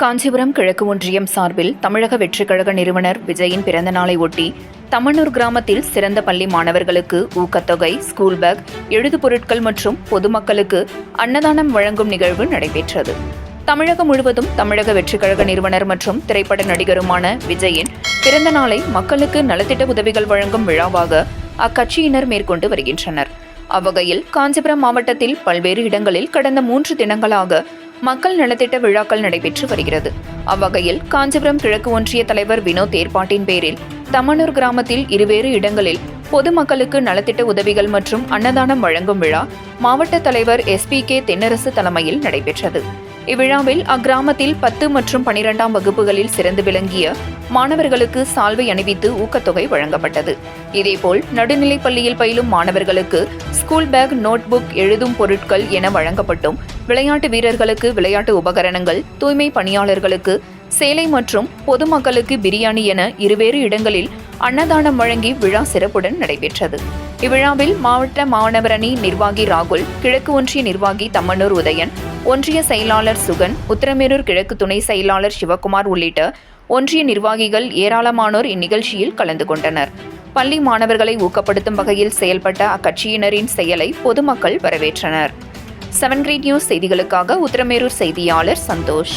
காஞ்சிபுரம் கிழக்கு ஒன்றியம் சார்பில் தமிழக வெற்றிக் கழக நிறுவனர் விஜயின் பிறந்த நாளை ஒட்டி தமன்னூர் கிராமத்தில் சிறந்த பள்ளி மாணவர்களுக்கு ஊக்கத்தொகை, ஸ்கூல் பேக், எழுது பொருட்கள் மற்றும் பொதுமக்களுக்கு அன்னதானம் வழங்கும் நிகழ்வு நடைபெற்றது. தமிழகம் முழுவதும் தமிழக வெற்றிக் கழக நிறுவனர் மற்றும் திரைப்பட நடிகருமான விஜயின் பிறந்த நாளை மக்களுக்கு நலத்திட்ட உதவிகள் வழங்கும் விழாவாக அக்கட்சியினர் மேற்கொண்டு வருகின்றனர். அவ்வகையில் காஞ்சிபுரம் மாவட்டத்தில் பல்வேறு இடங்களில் கடந்த 3 தினங்களாக மக்கள் நலத்திட்ட விழாக்கள் நடைபெற்று வருகிறது. அவ்வகையில் காஞ்சிபுரம் கிழக்கு ஒன்றிய தலைவர் வினோத் ஏற்பாட்டின் பேரில் தமன்னூர் கிராமத்தில் இருவேறு இடங்களில் பொதுமக்களுக்கு நலத்திட்ட உதவிகள் மற்றும் அன்னதானம் வழங்கும் விழா மாவட்ட தலைவர் SPK தென்னரசு தலைமையில் நடைபெற்றது. இவ்விழாவில் அக்கிராமத்தில் 10 மற்றும் 12ஆம் வகுப்புகளில் சிறந்து விளங்கிய மாணவர்களுக்கு சால்வை அணிவித்து ஊக்கத்தொகை வழங்கப்பட்டது. இதேபோல் நடுநிலைப் பள்ளியில் பயிலும் மாணவர்களுக்கு ஸ்கூல் பேக், நோட் புக், எழுதும் பொருட்கள் என வழங்கப்பட்டும், விளையாட்டு வீரர்களுக்கு விளையாட்டு உபகரணங்கள், தூய்மை பணியாளர்களுக்கு சேலை மற்றும் பொதுமக்களுக்கு பிரியாணி என இருவேறு இடங்களில் அன்னதானம் வழங்கி விழா சிறப்புடன் நடைபெற்றது. இவ்விழாவில் மாவட்ட மாணவரணி நிர்வாகி ராகுல், கிழக்கு ஒன்றிய நிர்வாகி தம்மனூர் உதயன், ஒன்றிய செயலாளர் சுகன், உத்திரமேரூர் கிழக்கு துணை செயலாளர் சிவகுமார் உள்ளிட்ட ஒன்றிய நிர்வாகிகள் ஏராளமானோர் இந்நிகழ்ச்சியில் கலந்து கொண்டனர். பள்ளி மாணவர்களை ஊக்கப்படுத்தும் வகையில் செயல்பட்ட அக்கட்சியினரின் செயலை பொதுமக்கள் வரவேற்றனர். 7 Great News செய்திகளுக்காக உத்திரமேரூர் செய்தியாளர் சந்தோஷ்.